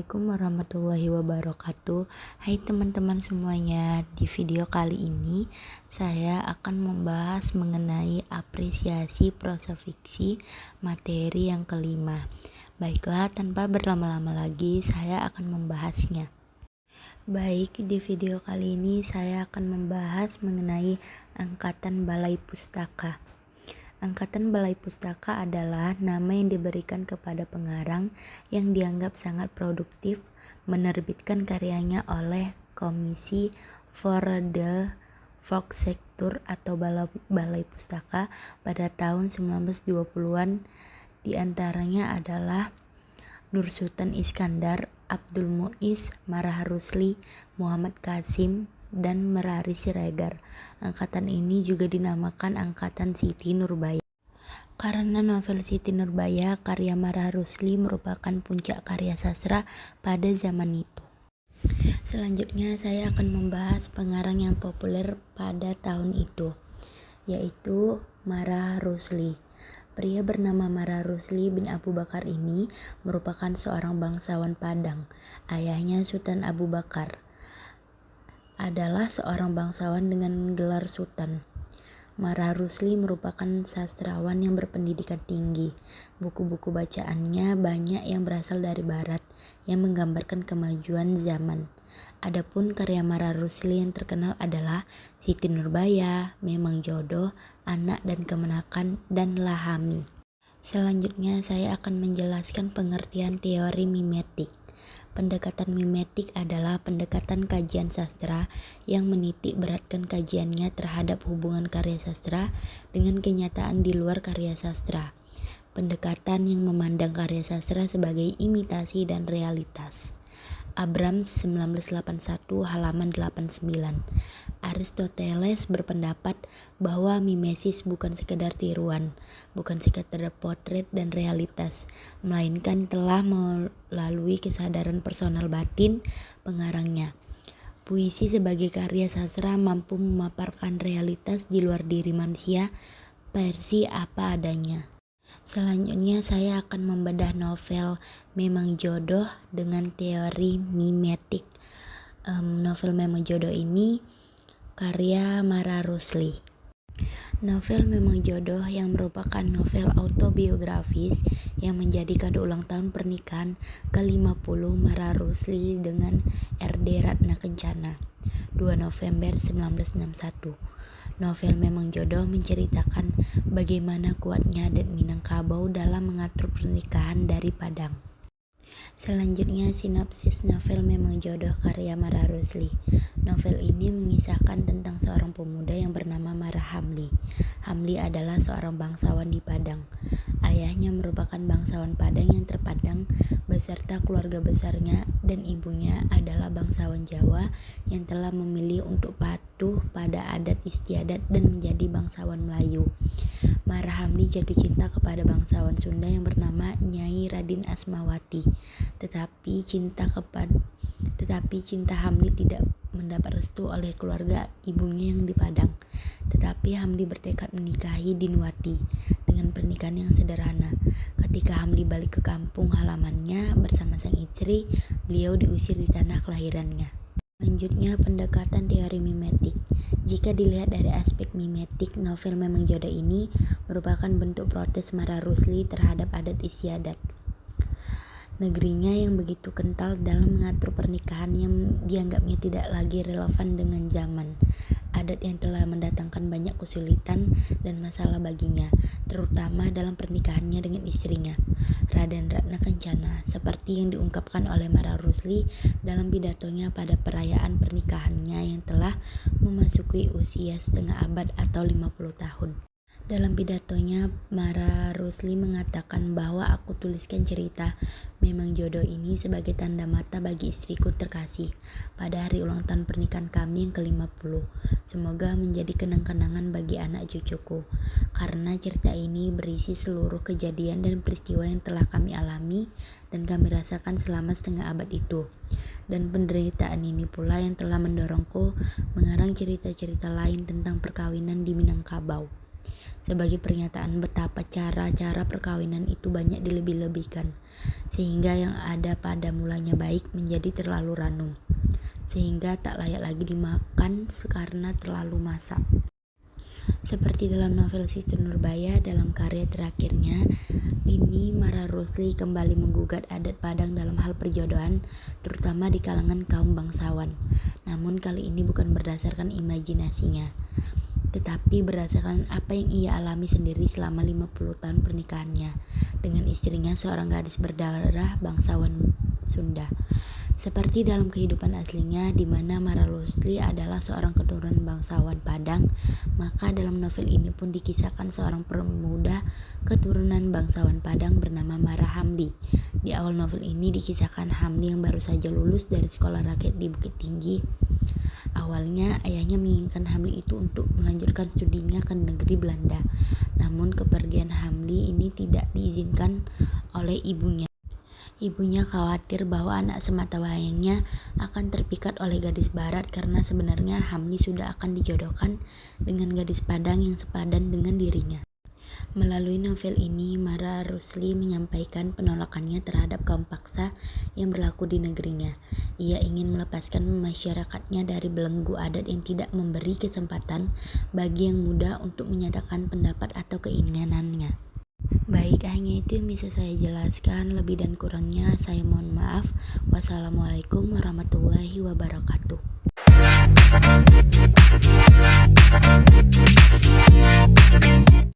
Assalamualaikum warahmatullahi wabarakatuh. Hai teman-teman semuanya, di video kali ini saya akan membahas mengenai apresiasi prosa fiksi materi yang kelima. Baiklah, tanpa berlama-lama lagi saya akan membahasnya. Baik, di video kali ini saya akan membahas mengenai Angkatan Balai Pustaka. Angkatan Balai Pustaka adalah nama yang diberikan kepada pengarang yang dianggap sangat produktif menerbitkan karyanya oleh Komisi for the Volkssektor atau Balai Pustaka pada tahun 1920-an. Di antaranya adalah Nur Sultan Iskandar, Abdul Muiz, Marah Rusli, Muhammad Qasim, dan Merari Siregar. Angkatan ini juga dinamakan Angkatan Siti Nurbaya. Karena novel Siti Nurbaya karya Marah Rusli merupakan puncak karya sastra pada zaman itu. Selanjutnya saya akan membahas pengarang yang populer pada tahun itu, yaitu Marah Rusli. Pria bernama Marah Rusli bin Abu Bakar ini merupakan seorang bangsawan Padang. Ayahnya Sultan Abu Bakar adalah seorang bangsawan dengan gelar Sultan. Marah Rusli merupakan sastrawan yang berpendidikan tinggi. Buku-buku bacaannya banyak yang berasal dari barat yang menggambarkan kemajuan zaman. Adapun karya Marah Rusli yang terkenal adalah Siti Nurbaya, Memang Jodoh, Anak dan Kemenakan, dan Lahami. Selanjutnya saya akan menjelaskan pengertian teori mimetik. Pendekatan mimetik adalah pendekatan kajian sastra yang menitik beratkan kajiannya terhadap hubungan karya sastra dengan kenyataan di luar karya sastra. Pendekatan yang memandang karya sastra sebagai imitasi dan realitas. Abrams 1981 halaman 89. Aristoteles berpendapat bahwa mimesis bukan sekedar tiruan, bukan sekedar potret dan realitas, melainkan telah melalui kesadaran personal batin pengarangnya. Puisi sebagai karya sastra mampu memaparkan realitas di luar diri manusia versi apa adanya. Selanjutnya saya akan membedah novel Memang Jodoh dengan teori mimetik. Novel Memang Jodoh ini karya Marah Rusli. Novel Memang Jodoh yang merupakan novel autobiografis yang menjadi kado ulang tahun pernikahan ke-50 Marah Rusli dengan R.D. Ratna Kencana 2 November 1961. Novel Memang Jodoh menceritakan bagaimana kuatnya adat Minangkabau dalam mengatur pernikahan dari Padang. Selanjutnya sinopsis novel Memang Jodoh karya Marah Rusli. Novel ini mengisahkan tentang seorang pemuda yang bernama Marah Hamli. Hamli adalah seorang bangsawan di Padang. Ayahnya merupakan bangsawan Padang yang terpandang beserta keluarga besarnya, dan ibunya adalah bangsawan Jawa yang telah memilih untuk patuh pada adat istiadat dan menjadi bangsawan Melayu. Marah Hamli jatuh cinta kepada bangsawan Sunda yang bernama Nyai Radin Asmawati. Tetapi cinta Hamli tidak mendapat restu oleh keluarga ibunya yang di Padang. Tetapi Hamli bertekad menikahi Dinwati dengan pernikahan yang sederhana. Ketika Hamli balik ke kampung halamannya bersama sang istri, beliau diusir di tanah kelahirannya. Selanjutnya pendekatan teori mimetik. Jika dilihat dari aspek mimetik, novel Memang Jodoh ini merupakan bentuk protes Marah Rusli terhadap adat istiadat negerinya yang begitu kental dalam mengatur pernikahan yang dianggapnya tidak lagi relevan dengan zaman. Adat yang telah mendatangkan banyak kesulitan dan masalah baginya, terutama dalam pernikahannya dengan istrinya, Raden Ratna Kencana, seperti yang diungkapkan oleh Marah Rusli dalam pidatonya pada perayaan pernikahannya yang telah memasuki usia setengah abad atau 50 tahun. Dalam pidatonya, Marah Rusli mengatakan bahwa aku tuliskan cerita Memang Jodoh ini sebagai tanda mata bagi istriku terkasih pada hari ulang tahun pernikahan kami yang ke-50. Semoga menjadi kenang-kenangan bagi anak cucuku, karena cerita ini berisi seluruh kejadian dan peristiwa yang telah kami alami dan kami rasakan selama setengah abad itu. Dan penderitaan ini pula yang telah mendorongku mengarang cerita-cerita lain tentang perkawinan di Minangkabau. sebagai pernyataan betapa cara-cara perkawinan itu banyak dilebih-lebihkan, sehingga yang ada pada mulanya baik menjadi terlalu ranum, sehingga tak layak lagi dimakan karena terlalu masak. Seperti dalam novel Siti Nurbaya dalam karya terakhirnya, ini Mara Rusli kembali menggugat adat Padang dalam hal perjodohan, terutama di kalangan kaum bangsawan. Namun kali ini bukan berdasarkan imajinasinya, tetapi berdasarkan apa yang ia alami sendiri selama 50 tahun pernikahannya dengan istrinya, seorang gadis berdarah bangsawan Sunda. Seperti dalam kehidupan aslinya, di mana Mara Rusli adalah seorang keturunan bangsawan Padang, maka dalam novel ini pun dikisahkan seorang pemuda keturunan bangsawan Padang bernama Mara Hamdi. Di awal novel ini dikisahkan Hamdi yang baru saja lulus dari sekolah rakyat di Bukit Tinggi. Awalnya ayahnya menginginkan Hamdi itu untuk melanjutkan studinya ke negeri Belanda. Namun kepergian Hamdi ini tidak diizinkan oleh ibunya. Ibunya khawatir bahwa anak sematawayangnya akan terpikat oleh gadis barat karena sebenarnya Hamdi sudah akan dijodohkan dengan gadis Padang yang sepadan dengan dirinya. Melalui novel ini, Mara Rusli menyampaikan penolakannya terhadap kaum paksa yang berlaku di negerinya. Ia ingin melepaskan masyarakatnya dari belenggu adat yang tidak memberi kesempatan bagi yang muda untuk menyatakan pendapat atau keinginannya. Baik, hanya itu yang bisa saya jelaskan. Lebih dan kurangnya saya mohon maaf. Wassalamualaikum warahmatullahi wabarakatuh.